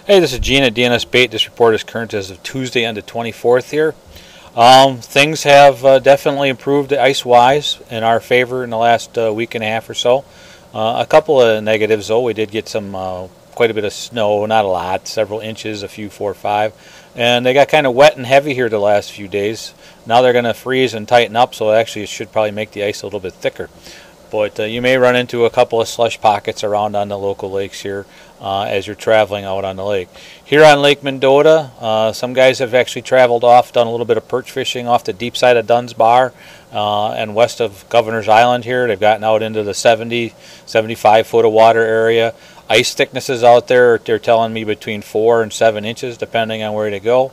Hey, this is Gene at DNS Bait. This report is current as of Tuesday on the 24th here. Things have definitely improved ice-wise in our favor in the last week and a half or so. A couple of negatives though. We did get some quite a bit of snow, not a lot, several inches, a few 4 or 5. And they got kind of wet and heavy here the last few days. Now they're going to freeze and tighten up, so actually it should probably make the ice a little bit thicker. But you may run into a couple of slush pockets around on the local lakes here as you're traveling out on the lake. Here on Lake Mendota, some guys have actually traveled off, done a little bit of perch fishing off the deep side of Dunn's Bar and west of Governor's Island here. They've gotten out into the 70, 75 foot of water area. Ice thicknesses out there, they're telling me between 4 and 7 inches depending on where to go.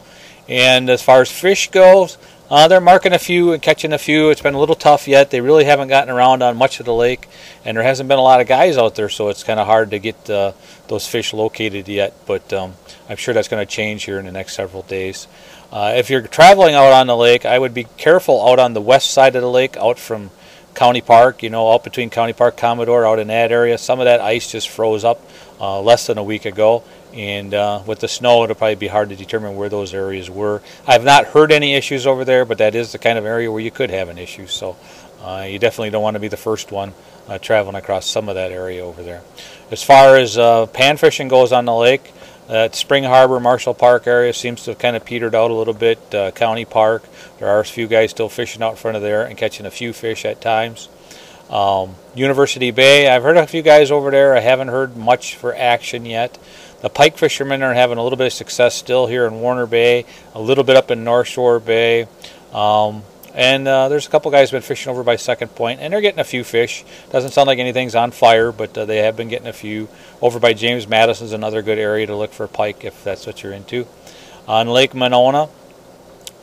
And as far as fish goes, they're marking a few and catching a few. It's been a little tough yet. They really haven't gotten around on much of the lake, and there hasn't been a lot of guys out there, so it's kind of hard to get those fish located yet. But I'm sure that's going to change here in the next several days. If you're traveling out on the lake, I would be careful out on the west side of the lake, out from County Park, you know, out between County Park, Commodore, out in that area. Some of that ice just froze up less than a week ago. And with the snow, it'll probably be hard to determine where those areas were. I've not heard any issues over there, but that is the kind of area where you could have an issue. So you definitely don't want to be the first one traveling across some of that area over there. As far as pan fishing goes on the lake, Spring Harbor, Marshall Park area seems to have kind of petered out a little bit. County Park, there are a few guys still fishing out front of there and catching a few fish at times. University Bay, I've heard a few guys over there. I haven't heard much for action yet. The pike fishermen are having a little bit of success still here in Warner Bay, a little bit up in North Shore Bay. And there's a couple guys been fishing over by Second Point, and they're getting a few fish. Doesn't sound like anything's on fire, but they have been getting a few. Over by James Madison's another good area to look for pike if that's what you're into. On Lake Monona,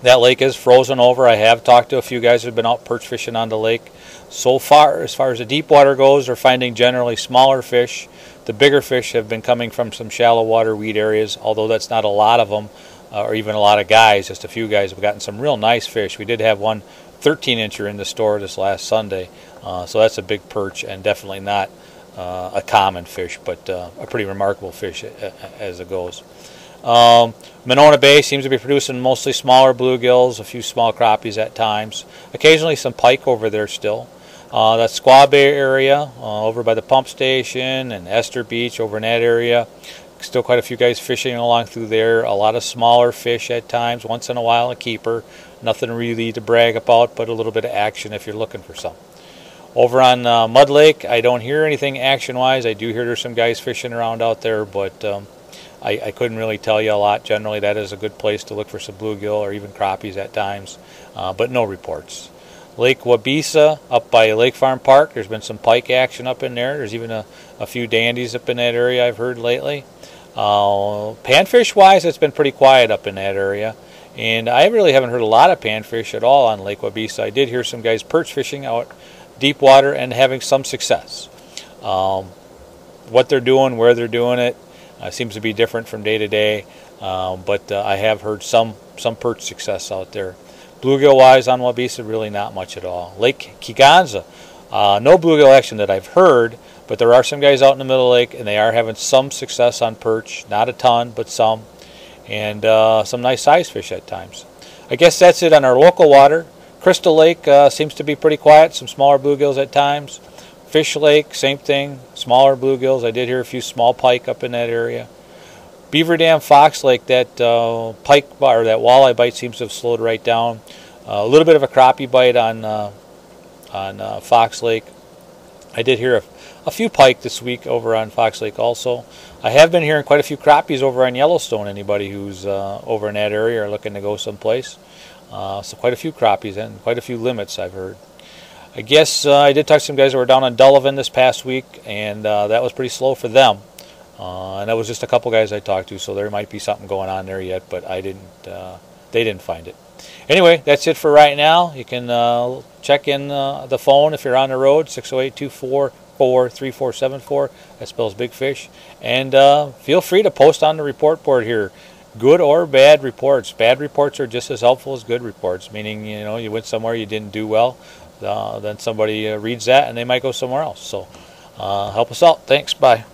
that lake is frozen over. I have talked to a few guys who have been out perch fishing on the lake. So far as the deep water goes, they're finding generally smaller fish. The bigger fish have been coming from some shallow water weed areas, although that's not a lot of them, or even a lot of guys. Just a few guys have gotten some real nice fish. We did have one 13-incher in the store this last Sunday, so that's a big perch and definitely not a common fish, but a pretty remarkable fish as it goes. Monona Bay seems to be producing mostly smaller bluegills, a few small crappies at times, occasionally some pike over there still. That Squaw Bay area over by the pump station and Esther Beach over in that area, still quite a few guys fishing along through there. A lot of smaller fish at times, once in a while a keeper. Nothing really to brag about, but a little bit of action if you're looking for some. Over on Mud Lake, I don't hear anything action-wise. I do hear there's some guys fishing around out there, but I couldn't really tell you a lot. Generally, that is a good place to look for some bluegill or even crappies at times, but no reports. Lake Wabisa up by Lake Farm Park, there's been some pike action up in there. There's even a few dandies up in that area I've heard lately. Panfish-wise, it's been pretty quiet up in that area. And I really haven't heard a lot of panfish at all on Lake Wabisa. I did hear some guys perch fishing out deep water and having some success. What they're doing, where they're doing it, seems to be different from day to day. But I have heard some perch success out there. Bluegill-wise on Wabisa, really not much at all. Lake Kegonsa, no bluegill action that I've heard, but there are some guys out in the middle of the lake, and they are having some success on perch. Not a ton, but some. And some nice size fish at times. I guess that's it on our local water. Crystal Lake seems to be pretty quiet, some smaller bluegills at times. Fish Lake, same thing, smaller bluegills. I did hear a few small pike up in that area. Beaver Dam, Fox Lake, that pike or that walleye bite seems to have slowed right down. A little bit of a crappie bite on Fox Lake. I did hear a few pike this week over on Fox Lake also. I have been hearing quite a few crappies over on Yellowstone. Anybody who's over in that area or looking to go someplace. So quite a few crappies and quite a few limits I've heard. I guess I did talk to some guys that were down on Delavan this past week, and that was pretty slow for them. And that was just a couple guys I talked to, so there might be something going on there yet, but they didn't find it. Anyway, that's it for right now. You can check in the phone if you're on the road, 608-244-3474. That spells big fish. And feel free to post on the report board here, good or bad reports. Bad reports are just as helpful as good reports, meaning, you know, you went somewhere you didn't do well, then somebody reads that and they might go somewhere else. So help us out. Thanks. Bye.